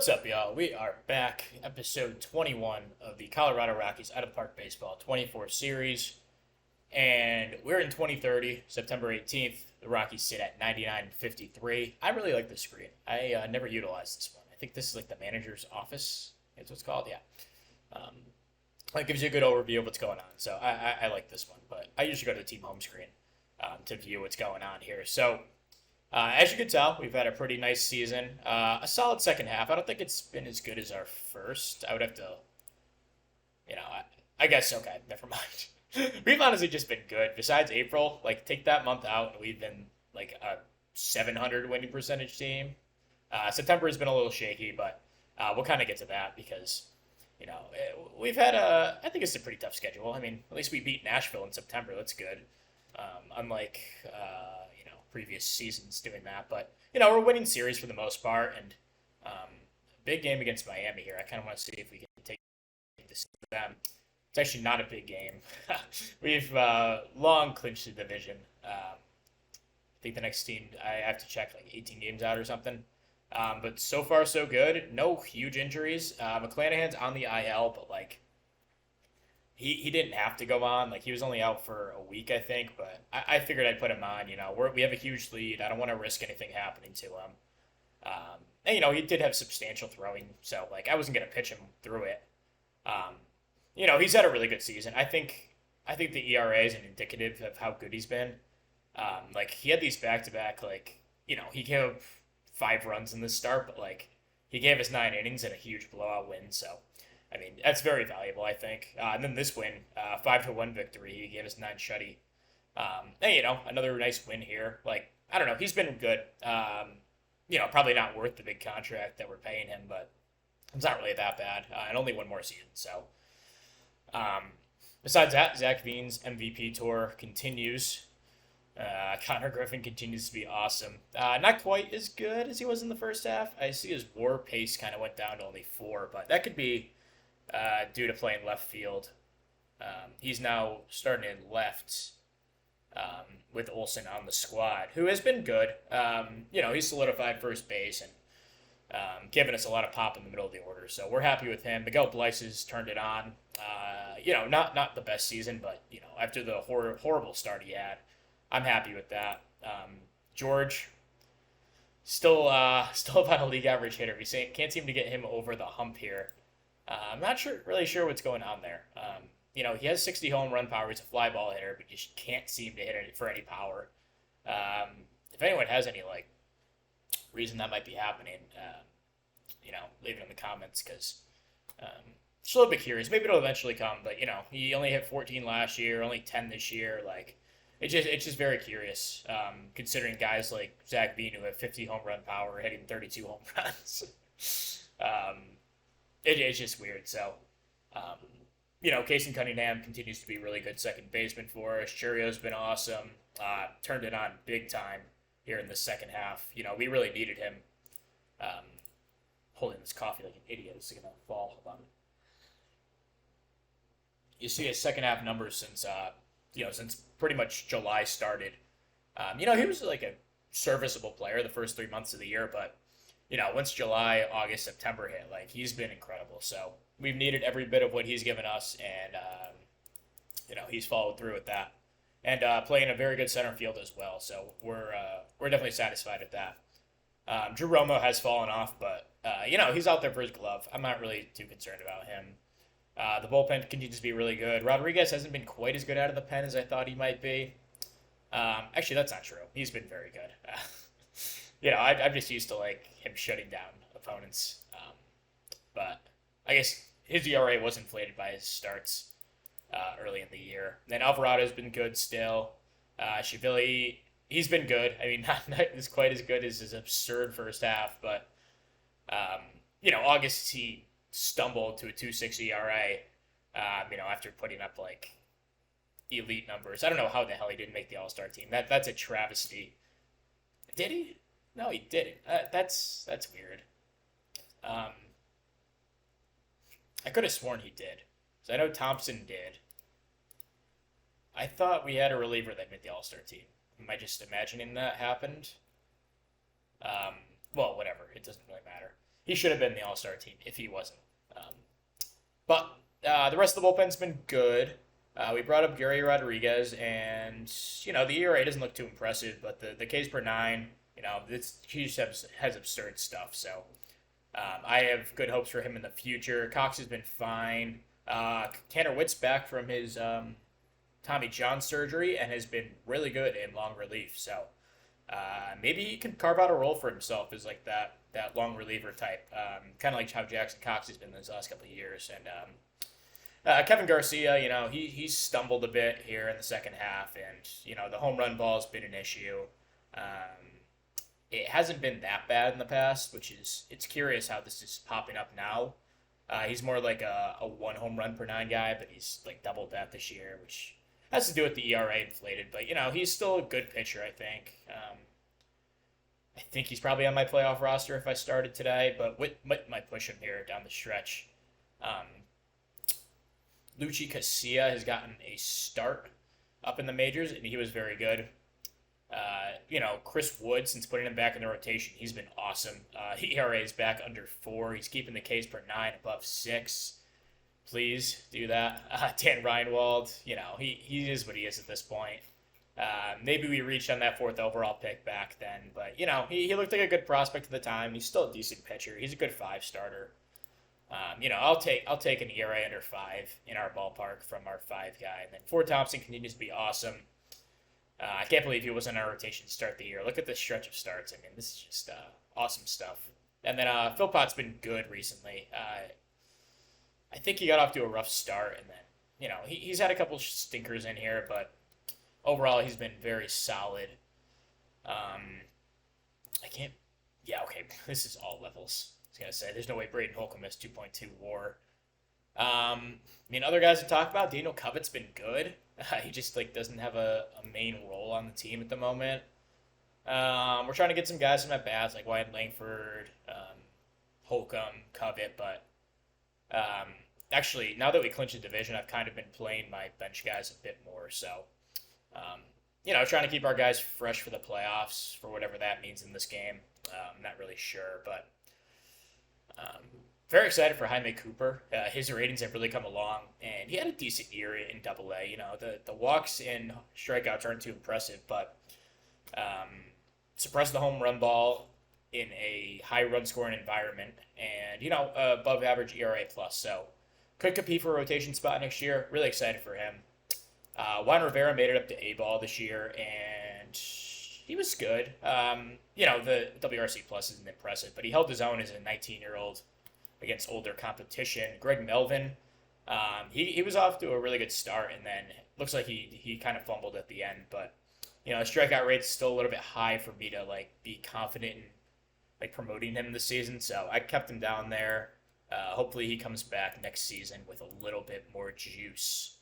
What's up, y'all? We are back, episode 21 of the Colorado Rockies Out of the Park Baseball 24 series, and we're in 2030, September 18th. The Rockies sit at 99.53. I really like this screen. I never utilized this one. I think this is like the manager's office. That's what it's called, yeah. Um, it gives you a good overview of what's going on, so I like this one, but I usually go to the team home screen to view what's going on here. So, as you can tell, we've had a pretty nice season. A solid second half. I don't think it's been as good as our first. I would have to, I guess, okay, never mind. We've honestly just been good. Besides April, like, take that month out, and we've been, like, a 700 winning percentage team. September has been a little shaky, but we'll kind of get to that because, we've had I think it's a pretty tough schedule. I mean, at least we beat Nashville in September. That's good. Unlike previous seasons doing that. But we're winning series for the most part, and big game against Miami here. I kind of want to see if we can take this to them. It's actually not a big game. We've long clinched the division. I think the next team I have to check like 18 games out or something. But so far so good. No huge injuries. McClanahan's on the IL, but like he didn't have to go on. Like he was only out for a week, I think. But I figured I'd put him on. We have a huge lead. I don't want to risk anything happening to him. And he did have substantial throwing, so like I wasn't gonna pitch him through it. Um, he's had a really good season. I think the ERA is an indicative of how good he's been. Like he had these back to back, like he gave 5 runs in this start, but like he gave us 9 innings and a huge blowout win. So I mean, that's very valuable, I think. And then this win, 5-1 victory, he gave us 9 shutty. And, another nice win here. Like, I don't know, he's been good. Probably not worth the big contract that we're paying him, but it's not really that bad. And only one more season, so. Besides that, Zach Veen's MVP tour continues. Connor Griffin continues to be awesome. Not quite as good as he was in the first half. I see his WAR pace kind of went down to only 4, but that could be due to playing left field. He's now starting in left with Olsen on the squad, who has been good. He's solidified first base and given us a lot of pop in the middle of the order. So we're happy with him. Miguel Blyce has turned it on. Not the best season, but after the horrible start he had, I'm happy with that. George, still about a league average hitter. We can't seem to get him over the hump here. I'm not really sure what's going on there. He has 60 home run power. He's a fly ball hitter, but you just can't seem to hit it for any power. If anyone has any like reason that might be happening, leave it in the comments because just a little bit curious. Maybe it'll eventually come, but he only hit 14 last year, only 10 this year. Like it's just very curious, considering guys like Zach Veen who have 50 home run power hitting 32 home runs. It's just weird. So, Casey Cunningham continues to be really good second baseman for us. Churio's been awesome. Turned it on big time here in the second half. We really needed him. Holding this coffee like an idiot. It's going to fall. Hold on. You see his second half numbers since pretty much July started. He was like a serviceable player the first 3 months of the year, but once July, August, September hit, like he's been incredible. So we've needed every bit of what he's given us, and he's followed through with that, and playing a very good center field as well. So we're definitely satisfied with that. Drew Romo has fallen off, but he's out there for his glove. I'm not really too concerned about him. The bullpen continues to be really good. Rodriguez hasn't been quite as good out of the pen as I thought he might be. Actually, that's not true. He's been very good. I'm just used to like him shutting down opponents. But I guess his ERA was inflated by his starts early in the year. Then Alvarado's been good still. Shivili, he's been good. I mean, not as quite as good as his absurd first half, but August he stumbled to a 2.6 ERA. After putting up like elite numbers. I don't know how the hell he didn't make the All-Star team. That's a travesty. Did he? No, he didn't. That's weird. I could have sworn he did. So I know Thompson did. I thought we had a reliever that made the All-Star team. Am I just imagining that happened? Well, whatever. It doesn't really matter. he should have been the All-Star team if he wasn't. Um, but the rest of the bullpen's been good. We brought up Gary Rodriguez, and the ERA doesn't look too impressive, but the Ks per nine, he just has absurd stuff. So I have good hopes for him in the future. Cox has been fine. Tanner Witt's back from his Tommy John surgery and has been really good in long relief. So maybe he can carve out a role for himself as like that long reliever type, kind of like how Jackson Cox has been those last couple of years. And Kevin Garcia, he's stumbled a bit here in the second half, and the home run ball has been an issue. It hasn't been that bad in the past, it's curious how this is popping up now. He's more like a one home run per nine guy, but he's like doubled that this year, which has to do with the ERA inflated. But he's still a good pitcher, I think. I think he's probably on my playoff roster if I started today, but Witt might push him here down the stretch. Lucci Casilla has gotten a start up in the majors, and he was very good. Chris Wood, since putting him back in the rotation, he's been awesome. ERA is back under 4. He's keeping the Ks per 9 above 6. Please do that. Dan Reinwald, he is what he is at this point. Maybe we reached on that 4th overall pick back then, but he looked like a good prospect at the time. He's still a decent pitcher. He's a good 5 starter. I'll take an ERA under 5 in our ballpark from our 5 guy, and then Ford Thompson continues to be awesome. I can't believe he wasn't in our rotation to start the year. Look at this stretch of starts. I mean, this is just awesome stuff. And then Philpott's been good recently. I think he got off to a rough start, and then he's had a couple stinkers in here, but overall he's been very solid. Okay, this is all levels. I was gonna say there's no way Braden Holcomb has 2.2 WAR. Other guys to talk about. Daniel Covett's been good. He just doesn't have a main role on the team at the moment. We're trying to get some guys in at bats like Wyatt Langford, Holcomb, Covett, but actually now that we clinched the division, I've kind of been playing my bench guys a bit more. So, trying to keep our guys fresh for the playoffs for whatever that means in this game. I'm not really sure, but very excited for Jaime Cooper. His ratings have really come along, and he had a decent year in Double-A. The walks and strikeouts aren't too impressive, but suppress the home run ball in a high run scoring environment, and above average ERA plus. So could compete for a rotation spot next year. Really excited for him. Juan Rivera made it up to A-ball this year, and he was good. The WRC plus isn't impressive, but he held his own as a 19-year-old against older competition. Greg Melvin, he was off to a really good start, and then looks like he kind of fumbled at the end. But his strikeout rate's still a little bit high for me to be confident in promoting him this season. So I kept him down there. Hopefully he comes back next season with a little bit more juice.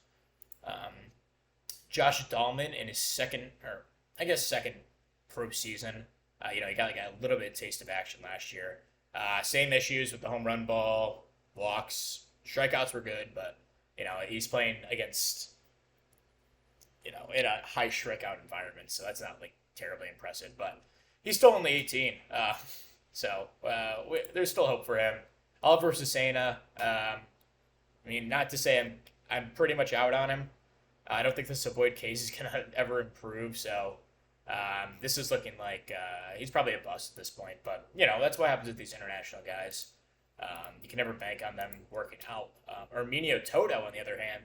Josh Dahlman in his second pro season. He got a little bit of taste of action last year. Same issues with the home run ball, walks, strikeouts were good, but he's playing against in a high strikeout environment, so that's not terribly impressive. But he's still only 18, so there's still hope for him. Oliver Cesena, not to say I'm pretty much out on him. I don't think the Savoyd case is gonna ever improve, so. This is looking like he's probably a bust at this point, but that's what happens with these international guys. You can never bank on them working out. Arminio Toto, on the other hand,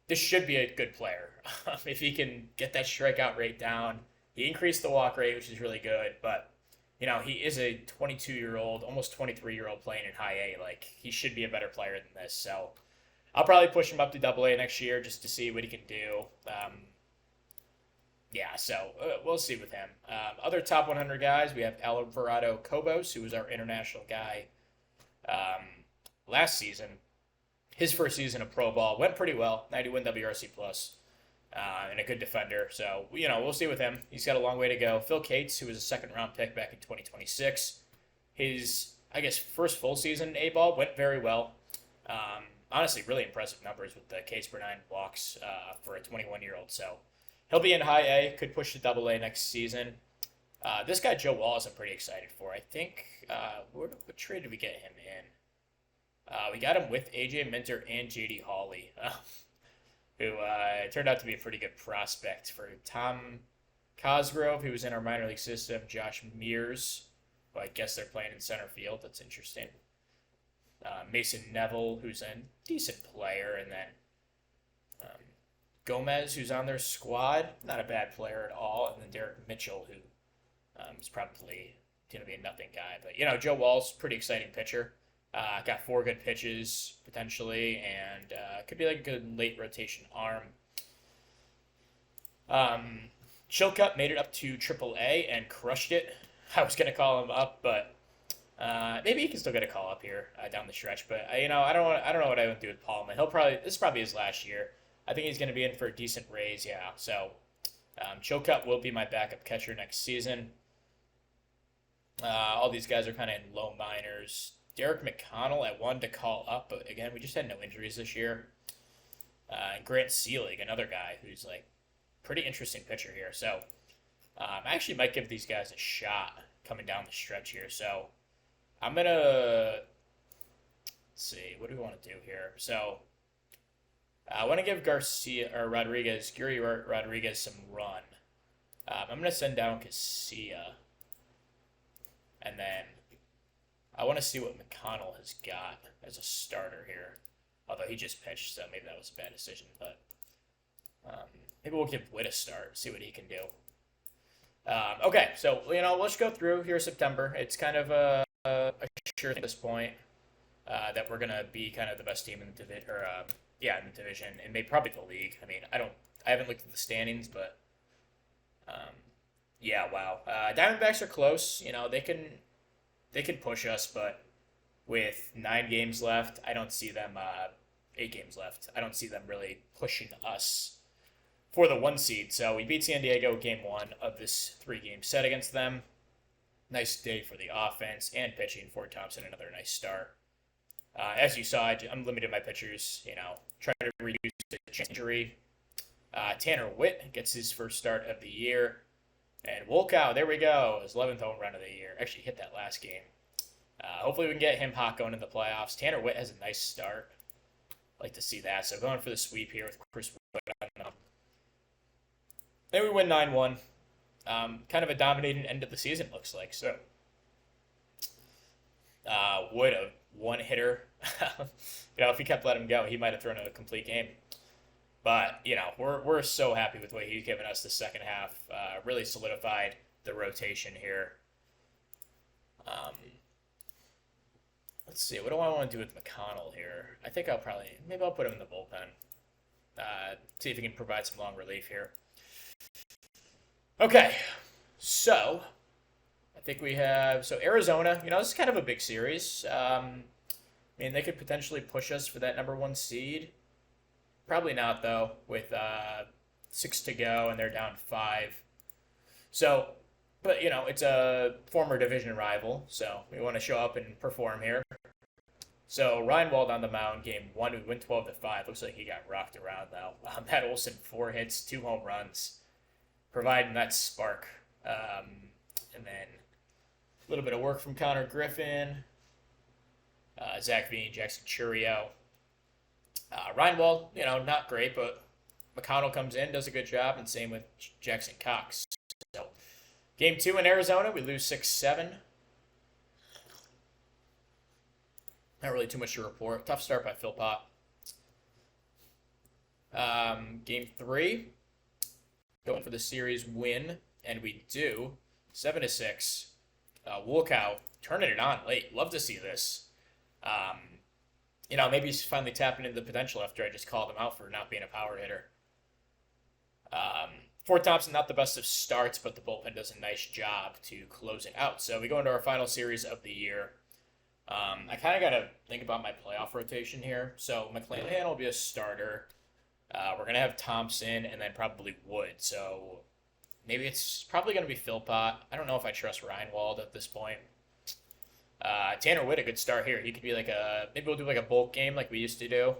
this should be a good player if he can get that strikeout rate down. He increased the walk rate, which is really good, but he is a 22-year-old, almost 23-year-old playing in high A. He should be a better player than this. So I'll probably push him up to Double-A next year just to see what he can do. So we'll see with him. Other top 100 guys, we have Alvarado Cobos, who was our international guy last season. His first season of pro ball went pretty well, 91 WRC plus, and a good defender. So we'll see with him. He's got a long way to go. Phil Cates, who was a second-round pick back in 2026, his first full season in A-ball went very well. Honestly, really impressive numbers with the Ks per 9 walks for a 21-year-old. So. He'll be in high A, could push to Double-A next season. This guy, Joe Wallace, I'm pretty excited for. I think, what trade did we get him in? We got him with AJ Minter and JD Hawley, who turned out to be a pretty good prospect for Tom Cosgrove, who was in our minor league system, Josh Mears, who I guess they're playing in center field. That's interesting. Mason Neville, who's a decent player, and then Gomez, who's on their squad, not a bad player at all, and then Derek Mitchell, who is probably going to be a nothing guy. But, Joe Wall's pretty exciting pitcher. Got 4 good pitches, potentially, and could be like a good late rotation arm. Chilcutt made it up to AAA and crushed it. I was going to call him up, but maybe he can still get a call up here down the stretch. But, I don't know what I would do with Paulman. This is probably his last year. I think he's going to be in for a decent raise, yeah. So, Chilcutt will be my backup catcher next season. All these guys are kind of in low minors. Derek McConnell, I wanted to call up, but again, we just had no injuries this year. And Grant Seelig, another guy who's like pretty interesting pitcher here. So I actually might give these guys a shot coming down the stretch here. So I'm gonna see, what do we want to do here? So I want to give Gary Rodriguez some run. I'm gonna send down Casilla, and then I want to see what McConnell has got as a starter here. Although he just pitched, so maybe that was a bad decision. But maybe we'll give Witt a start, see what he can do. Okay, so, let's go through here September. It's kind of a sure thing at this point that we're going to be kind of the best team in the division, in the division, and maybe probably the league. I mean, I haven't looked at the standings, but wow. Diamondbacks are close. They can push us, but with 9 games left, I don't see them, 8 games left, I don't see them really pushing us for the 1 seed. So we beat San Diego game 1 of this 3-game set against them. Nice day for the offense and pitching. Ford Thompson, another nice start. As you saw, I'm limiting my pitchers, trying to reduce the injury. Tanner Witt gets his first start of the year. And Wolkow, there we go, his 11th home run of the year. Actually hit that last game. Hopefully we can get him hot going in the playoffs. Tanner Witt has a nice start. Like to see that. So going for the sweep here with Chris Wood. Then we win 9-1. Kind of a dominating end of the season, looks like. So Wood, a one-hitter. If he kept letting him go, he might have thrown a complete game. But, we're so happy with what he's given us the second half. Really solidified the rotation here. Let's see. What do I want to do with McConnell here? I think I'll put him in the bullpen. See if he can provide some long relief here. Okay. So, I think we have... So, Arizona, this is kind of a big series. They could potentially push us for that number 1 seed. Probably not, though, with 6 to go, and they're down 5. So, but, it's a former division rival, so we want to show up and perform here. So, Ryan Wald on the mound, game 1, we win 12-5. Looks like he got rocked around, though. Matt Olson, 4 hits, 2 home runs, providing that spark. And then a little bit of work from Connor Griffin, Zach Veen, Jackson Churio. Ryan Wald, not great, but McConnell comes in, does a good job, and same with Jackson Cox. So, game 2 in Arizona, we lose 6-7. Not really too much to report. Tough start by Philpott. Game 3, going for the series win, and we do 7-6. Wolkow turning it on late. Love to see this. Maybe he's finally tapping into the potential after I just called him out for not being a power hitter. Ford Thompson, not the best of starts, but the bullpen does a nice job to close it out. So we go into our final series of the year. I kind of got to think about my playoff rotation here. So McClanahan will be a starter. We're going to have Thompson and then probably Wood. So maybe it's probably going to be Philpott. I don't know if I trust Ryan Wald at this point. Tanner Witt, a good start here. He could be maybe we'll do like a bulk game like we used to do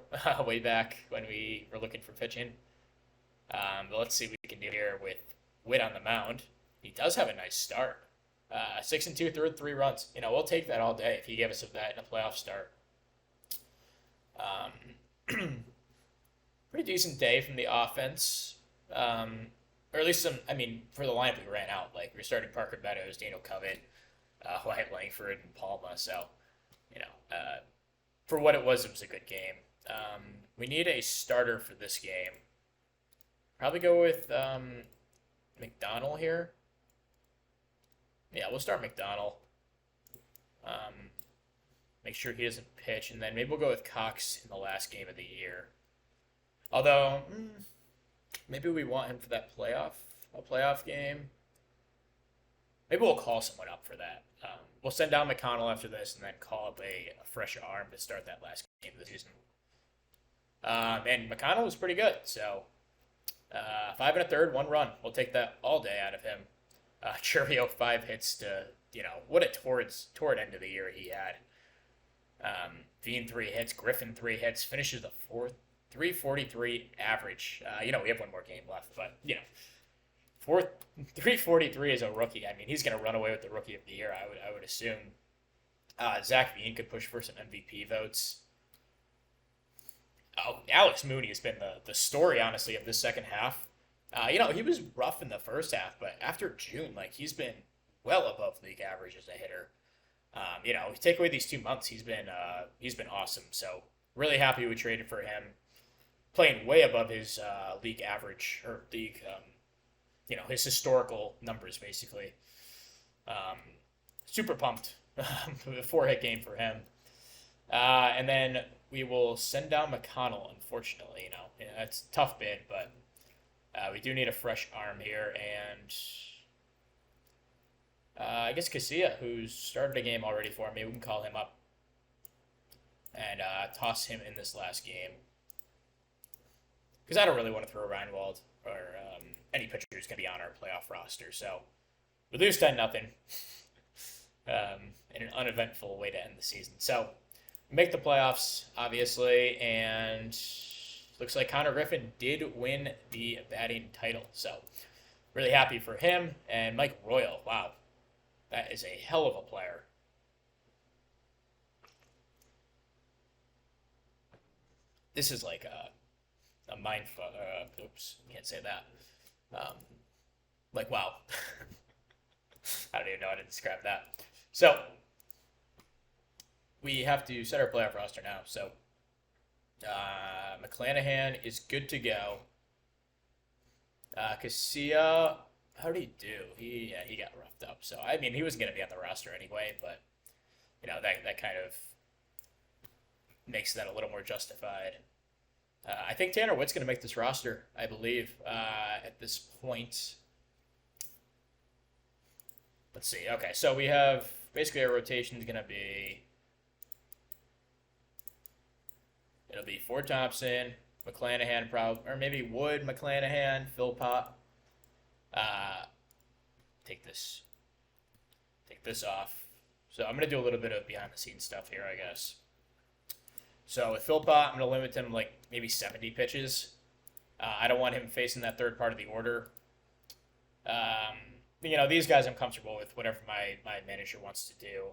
way back when we were looking for pitching. But let's see what we can do here with Witt on the mound. He does have a nice start. 6-2 through 3 runs. We'll take that all day if he gave us that in a playoff start. Pretty decent day from the offense. Or at least some, I mean, for the lineup we ran out. Like, we were starting Parker Meadows, Daniel Covett, Wyatt Langford, and Palma. So, for what it was a good game. We need a starter for this game. Probably go with McDonald here. Yeah, we'll start McDonald. Make sure he doesn't pitch, and then maybe we'll go with Cox in the last game of the year. Although, maybe we want him for that playoff game. Maybe we'll call someone up for that. We'll send down McConnell after this, and then call up a fresh arm to start that last game of the season. And McConnell was pretty good, so 5 1/3, 1 run. We'll take that all day out of him. Churrio 5 hits to, what a torrid end of the year he had. Veen 3 hits, Griffin 3 hits, finishes the 343 average. We have one more game left, but 343 is a rookie. I mean, he's going to run away with the rookie of the year. I would assume. Zach Veen could push for some MVP votes. Oh, Alex Mooney has been the story, honestly, of this second half. He was rough in the first half, but after June, he's been well above league average as a hitter. Take away these 2 months, he's been awesome. So really happy we traded for him, playing way above his league average or league, his historical numbers basically. Super pumped with a 4-hit game for him. And then we will send down McConnell. Unfortunately, that's a tough bid, but we do need a fresh arm here, and I guess Casilla, who's started a game already for me, we can call him up and toss him in this last game. Because I don't really want to throw Reinwald or any pitcher who's going to be on our playoff roster. So we lose 10-0 in an uneventful way to end the season. So we make the playoffs, obviously, and looks like Connor Griffin did win the batting title. So really happy for him. And Mike Royal, wow. That is a hell of a player. This is like a mind fuck. Oops, can't say that. Wow. I don't even know how to describe that. So, we have to set our playoff roster now. So, McClanahan is good to go. Casilla, how did he do? He got roughed up. So, I mean, he was going to be on the roster anyway, but, that kind of makes that a little more justified. I think Tanner Witt's going to make this roster, I believe, at this point. Let's see. Okay, so we have basically our rotation is going to be, it'll be Ford Thompson, McClanahan, probably, or maybe Wood, McClanahan, Philpott. Take this off. So I'm going to do a little bit of behind the scenes stuff here, I guess. So with Philpott, I'm going to limit him maybe 70 pitches. I don't want him facing that third part of the order. These guys I'm comfortable with, whatever my manager wants to do.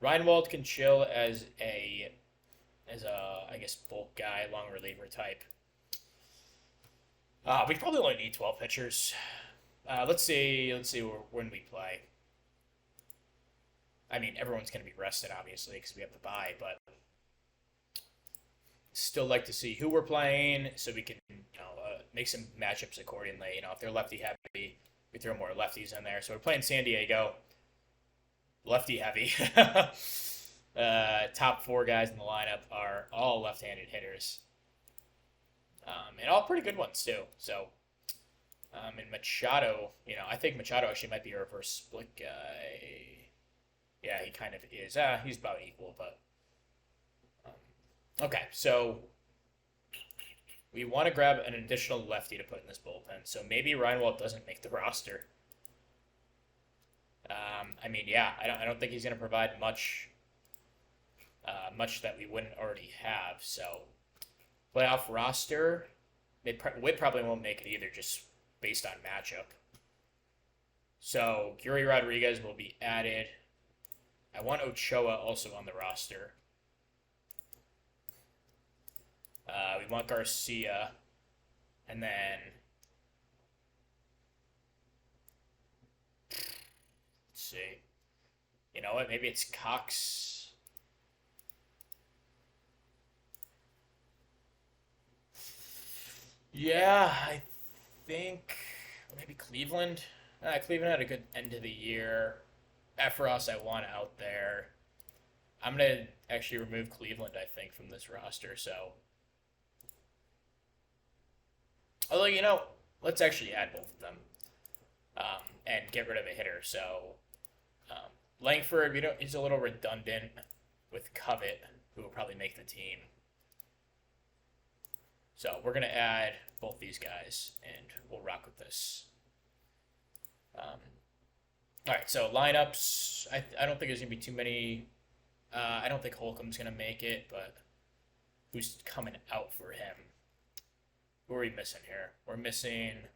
Reinwald can chill as a I guess bulk guy, long reliever type. We probably only need 12 pitchers. Let's see when we play. I mean, everyone's going to be rested, obviously, because we have the bye, but still like to see who we're playing so we can make some matchups accordingly. If they're lefty heavy, we throw more lefties in there. So we're playing San Diego, lefty heavy. Top 4 guys in the lineup are all left-handed hitters, and all pretty good ones too. So, and Machado, I think Machado actually might be a reverse split guy. Yeah, he kind of is. He's about equal, but okay. So we want to grab an additional lefty to put in this bullpen. So maybe Reinwald doesn't make the roster. I don't think he's going to provide much that we wouldn't already have. So playoff roster, Witt probably won't make it either, just based on matchup. So Gary Rodriguez will be added. I want Ochoa also on the roster. We want Garcia. And then let's see. You know what? Maybe it's Cox. Yeah, I think maybe Cleveland. Cleveland had a good end of the year. Efros, I want out there. I'm gonna actually remove Cleveland, I think, from this roster. So, although let's actually add both of them and get rid of a hitter. So, Langford, he's a little redundant with Covet, who will probably make the team. So we're gonna add both these guys, and we'll rock with this. All right, so lineups. I don't think there's gonna be too many. I don't think Holcomb's gonna make it, but who's coming out for him? Who are we missing here? We're missing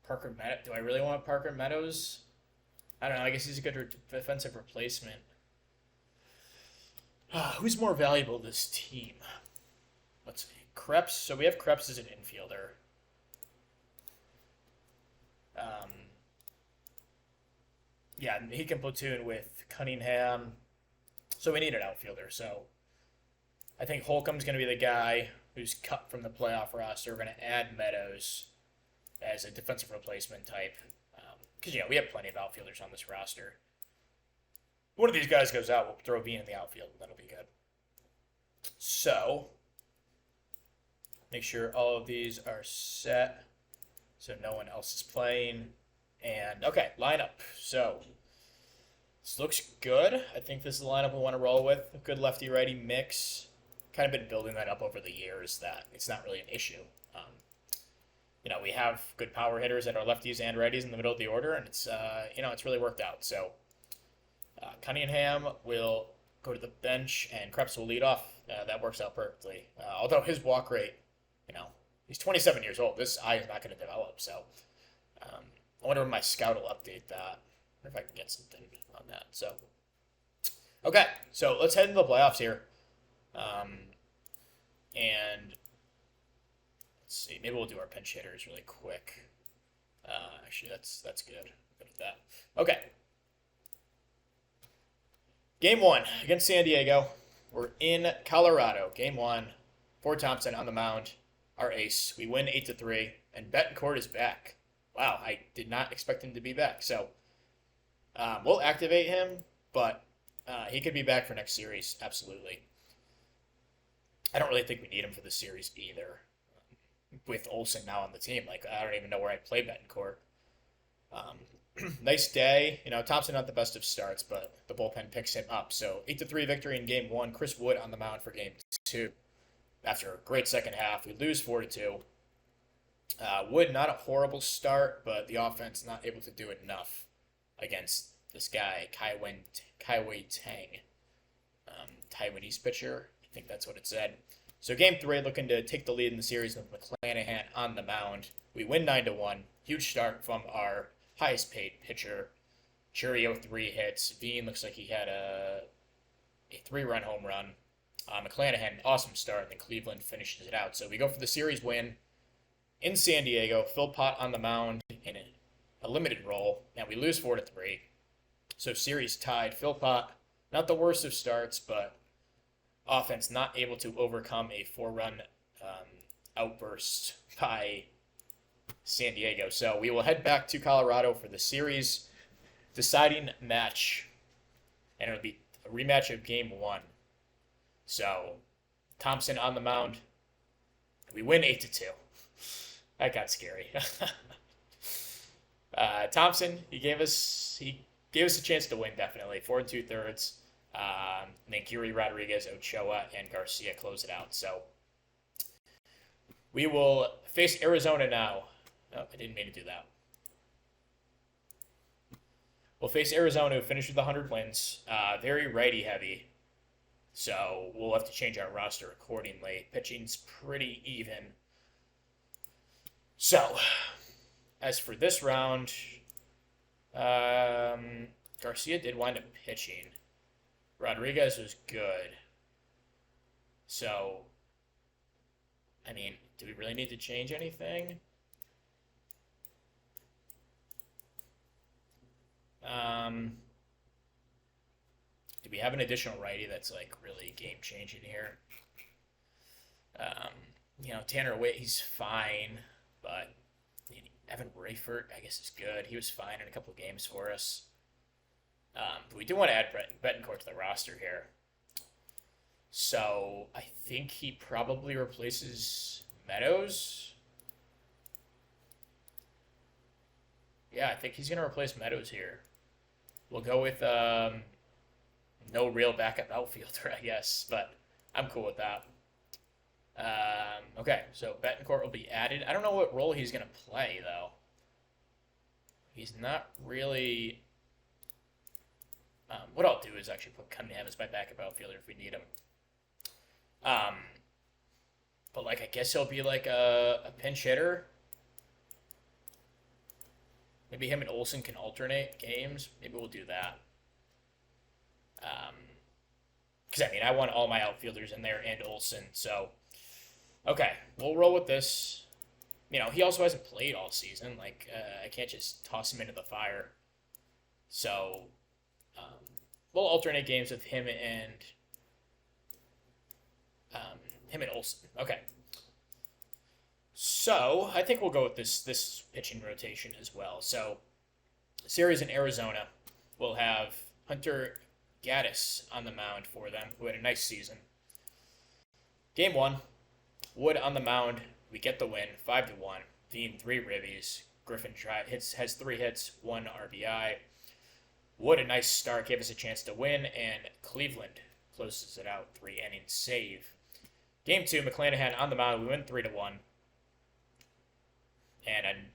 Parker Meadows. Do I really want Parker Meadows? I don't know. I guess he's a good defensive replacement. Who's more valuable to this team? Let's see. Krebs. So we have Krebs as an infielder. Yeah, he can platoon with Cunningham. So we need an outfielder. So I think Holcomb's going to be the guy who's cut from the playoff roster. We're going to add Meadows as a defensive replacement type. Because, we have plenty of outfielders on this roster. One of these guys goes out, we'll throw Bean in the outfield, and that'll be good. So, make sure all of these are set so no one else is playing. And, okay, lineup. So, this looks good. I think this is the lineup we want to roll with. A good lefty-righty mix. Kind of been building that up over the years that it's not really an issue. We have good power hitters that are lefties and righties in the middle of the order, and it's really worked out. So, Cunningham will go to the bench, and Krebs will lead off. That works out perfectly. Although his walk rate, he's 27 years old. This eye is not going to develop. So I wonder if my scout will update that, or if I can get something on that. So, okay, so let's head into the playoffs here. And let's see. Maybe we'll do our pinch hitters really quick. Actually, that's good. Good with that. Okay. Game 1 against San Diego. We're in Colorado. Game 1. Ford Thompson on the mound. Our ace. We win 8-3. And Betancourt is back. Wow, I did not expect him to be back. So, we'll activate him, but he could be back for next series. Absolutely. I don't really think we need him for the series either. With Olsen now on the team, I don't even know where I'd play Betancourt. Nice day. Thompson not the best of starts, but the bullpen picks him up. So 8-3 victory in game 1. Chris Wood on the mound for game 2. After a great second half, we lose 4-2. Wood not a horrible start, but the offense not able to do enough against this guy, Kai-Wei Tang. Taiwanese pitcher. I think that's what it said. So game 3, looking to take the lead in the series with McClanahan on the mound. We win 9-1. Huge start from our highest paid pitcher. Churio 3 hits. Veen looks like he had a 3-run home run. McClanahan, awesome start, and then Cleveland finishes it out. So we go for the series win in San Diego. Philpott on the mound in a limited role, and we lose 4-3. So series tied. Philpott, not the worst of starts, but offense not able to overcome a 4-run outburst by San Diego. So we will head back to Colorado for the series deciding match, and it'll be a rematch of game 1. So Thompson on the mound. We win 8-2. That got scary. Thompson, he gave us a chance to win, definitely. 4 2/3. And then Gary Rodriguez, Ochoa, and Garcia close it out. So we will face Arizona now. Oh, I didn't mean to do that. We'll face Arizona, who finished with 100 wins. Very righty heavy. So we'll have to change our roster accordingly. Pitching's pretty even. So as for this round, Garcia did wind up pitching. Rodriguez was good. So, I mean, do we really need to change anything? Do we have an additional righty that's like really game changing here? Um, Tanner Witt, he's fine, but Evan Rayford, I guess, is good. He was fine in a couple of games for us. But we do want to add Betancourt to the roster here. So I think he probably replaces Meadows. Yeah, I think he's going to replace Meadows here. We'll go with no real backup outfielder, I guess, but I'm cool with that. Okay, so Betancourt will be added. I don't know what role he's going to play, though. He's not really... what I'll do is actually put Cunningham as my backup outfielder if we need him. But, like, I guess he'll be, like, a pinch hitter. Maybe him and Olsen can alternate games. Maybe we'll do that. Because, I mean, I want all my outfielders in there and Olsen, so... Okay, we'll roll with this. He also hasn't played all season. Like, I can't just toss him into the fire. So, we'll alternate games with him and Olsen. Okay. So, I think we'll go with this pitching rotation as well. So, series in Arizona, we'll have Hunter Gaddis on the mound for them, who had a nice season. Game 1. Wood on the mound, we get the win, 5-1. Veen 3 ribbies. Griffin has 3 hits, 1 RBI. Wood a nice start, gave us a chance to win, and Cleveland closes it out, 3 innings save. Game 2, McClanahan on the mound, we win 3-1. And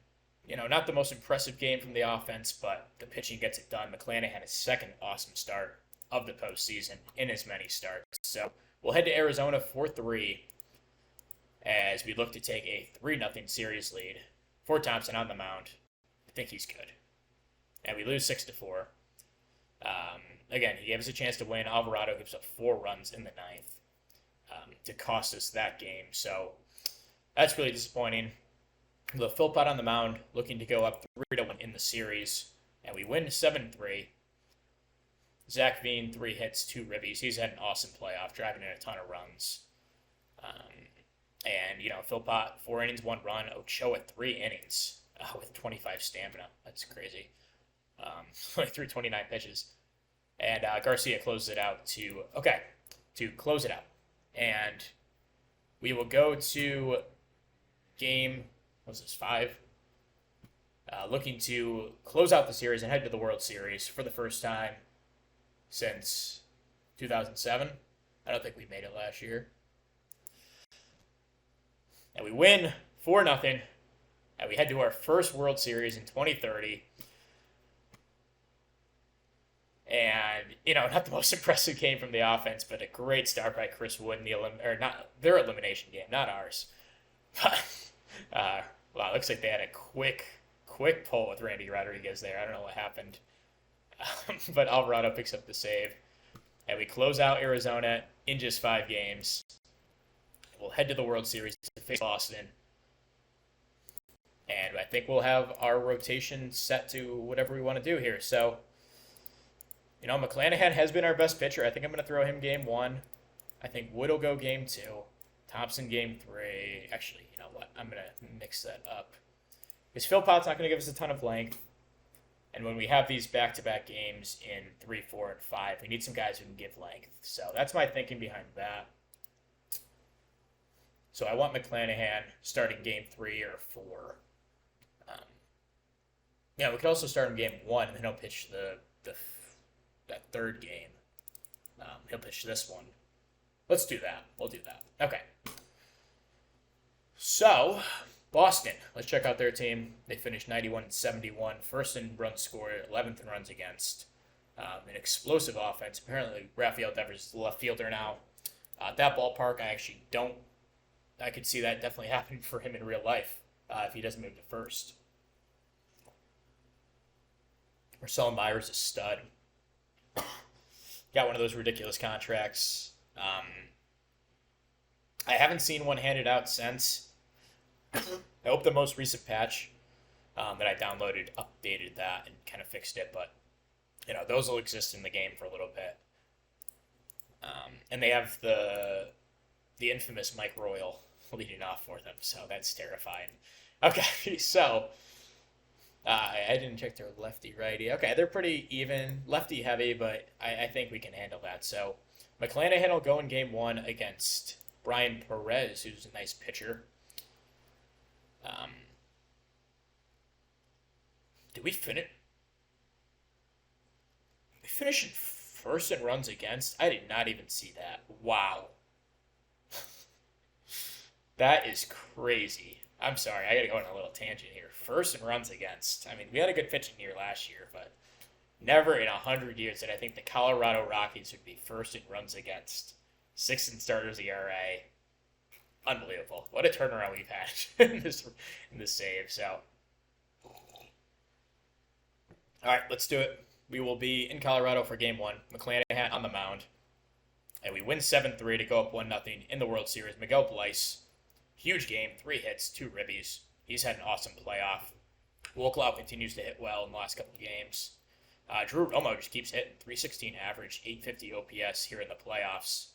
not the most impressive game from the offense, but the pitching gets it done. McClanahan his second awesome start of the postseason in as many starts. So we'll head to Arizona 4-3. As we look to take a 3-0 series lead. For Thompson on the mound. I think he's good. And we lose 6-4. Again, he gave us a chance to win. Alvarado gives up 4 runs in the 9th to cost us that game. So that's really disappointing. The Philpott on the mound looking to go up 3-1 in the series. And we win 7-3. Zach Veen, 3 hits, 2 ribbies. He's had an awesome playoff, driving in a ton of runs. And, Philpott, 4 innings, 1 run. Ochoa, 3 innings with 25 stamina. That's crazy. Only threw 29 pitches. And Garcia closes it out to close it out. And we will go to game, 5? Looking to close out the series and head to the World Series for the first time since 2007. I don't think we made it last year. And we win 4-0, and we head to our first World Series in 2030. And, not the most impressive game from the offense, but a great start by Chris Wood in their elimination game, not ours. But, wow, it looks like they had a quick pull with Randy Rodriguez there. I don't know what happened. But Alvarado picks up the save. And we close out Arizona in just 5 games. We'll head to the World Series to face Boston. And I think we'll have our rotation set to whatever we want to do here. So, McClanahan has been our best pitcher. I think I'm going to throw him game 1. I think Wood will go game 2. Thompson game 3. Actually, you know what? I'm going to mix that up. Because Philpott's not going to give us a ton of length. And when we have these back-to-back games in 3, 4, and 5, we need some guys who can give length. So that's my thinking behind that. So I want McClanahan starting game 3 or 4. We could also start in game 1, and then he'll pitch that third game. He'll pitch this one. Let's do that. We'll do that. Okay. So, Boston. Let's check out their team. They finished 91-71. First in runs scored, 11th in runs against. An explosive offense. Apparently, Rafael Devers is the left fielder now. That ballpark, I could see that definitely happening for him in real life if he doesn't move to first. Marcel Myers is a stud. Got one of those ridiculous contracts. I haven't seen one handed out since. I hope the most recent patch that I downloaded updated that and kind of fixed it, but those will exist in the game for a little bit. And they have the infamous Mike Royal leading off for them, so that's terrifying. Okay, so I didn't check their lefty righty. Okay, they're pretty even, lefty heavy, but I think we can handle that. So McClanahan will go in game one against Brian Perez, who's a nice pitcher. Did we finish? We finished in first in runs against? I did not even see that. Wow. That is crazy. I'm sorry, I gotta go on a little tangent here. First in runs against. I mean, we had a good pitching year last year, but never in 100 years did I think the Colorado Rockies would be first in runs against. 6 in starters ERA. Unbelievable. What a turnaround we've had in this save. So, all right, let's do it. We will be in Colorado for game one. McClanahan on the mound. And we win 7-3 to go up 1-0 in the World Series. Miguel Bleis, huge game, 3 hits, 2 ribbies. He's had an awesome playoff. Wolclow continues to hit well in the last couple of games. Drew Romo just keeps hitting, 316 average, 850 OPS here in the playoffs.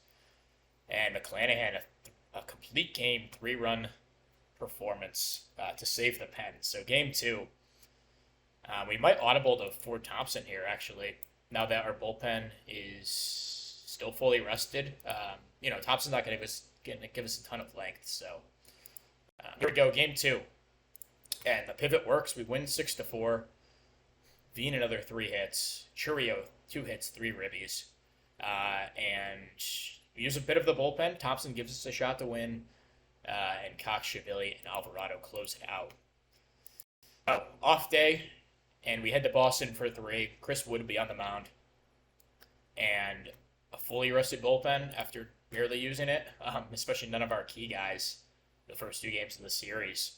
And McClanahan, a complete game, 3-run performance to save the pen. So game 2, we might audible to Ford Thompson here, actually, now that our bullpen is still fully rested. Thompson's not going to give us a ton of length. So here we go, game 2. And the pivot works. We win 6-4. Veen another 3 hits. Churio 2 hits, 3 ribbies. And we use a bit of the bullpen. Thompson gives us a shot to win. And Cox, Schiavelli, and Alvarado close it out. Off day. And we head to Boston for 3. Chris Wood will be on the mound. And a fully rested bullpen after barely using it. Especially none of our key guys the first 2 games of the series.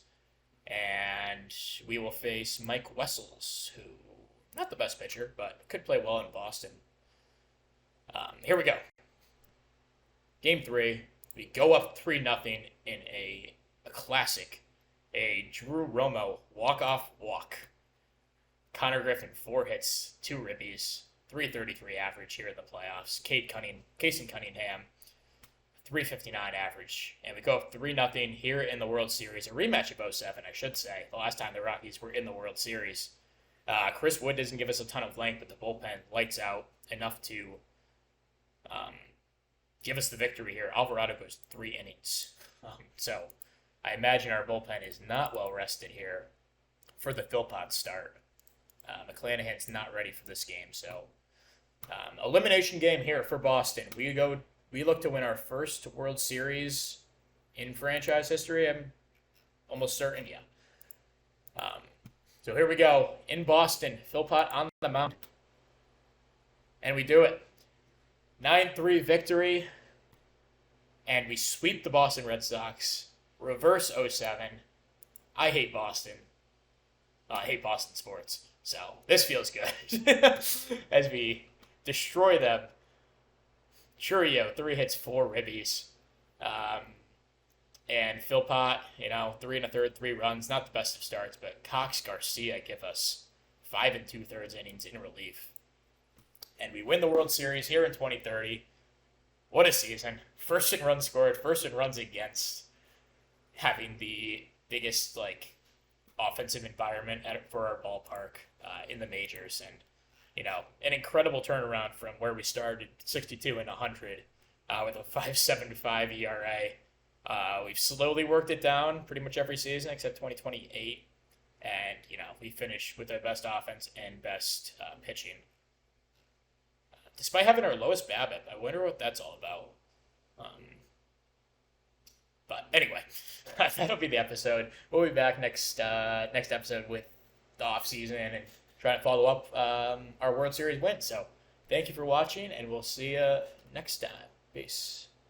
And we will face Mike Wessels, who, not the best pitcher, but could play well in Boston. Here we go. Game 3, we go up 3-0 in a classic, a Drew Romo walk-off walk. Connor Griffin, 4 hits, 2 ribbies, 333 average here in the playoffs. Casey Cunningham, 359 average. And we go up 3-0 here in the World Series. A rematch of 07, I should say. The last time the Rockies were in the World Series. Chris Wood doesn't give us a ton of length, but the bullpen lights out enough to give us the victory here. Alvarado goes 3 innings. So I imagine our bullpen is not well rested here for the Philpott start. McClanahan's not ready for this game. So elimination game here for Boston. We look to win our first World Series in franchise history. I'm almost certain, yeah. So here we go. In Boston, Philpott on the mound. And we do it. 9-3 victory. And we sweep the Boston Red Sox. Reverse 07. I hate Boston. I hate Boston sports. So this feels good. As we destroy them. Churio, 3 hits, 4 ribbies. And Philpott, 3 1/3, 3 runs. Not the best of starts, but Cox, Garcia give us 5 2/3 innings in relief. And we win the World Series here in 2030. What a season. First in runs scored, first in runs against. Having the biggest, offensive environment for our ballpark in the majors. And, an incredible turnaround from where we started, 62 and 100, with a 5.75 ERA. We've slowly worked it down pretty much every season except 2028. And, we finished with the best offense and best pitching. Despite having our lowest BABIP, I wonder what that's all about. But anyway, that'll be the episode. We'll be back next episode with the off season and trying to follow up our World Series win. So thank you for watching, and we'll see you next time. Peace.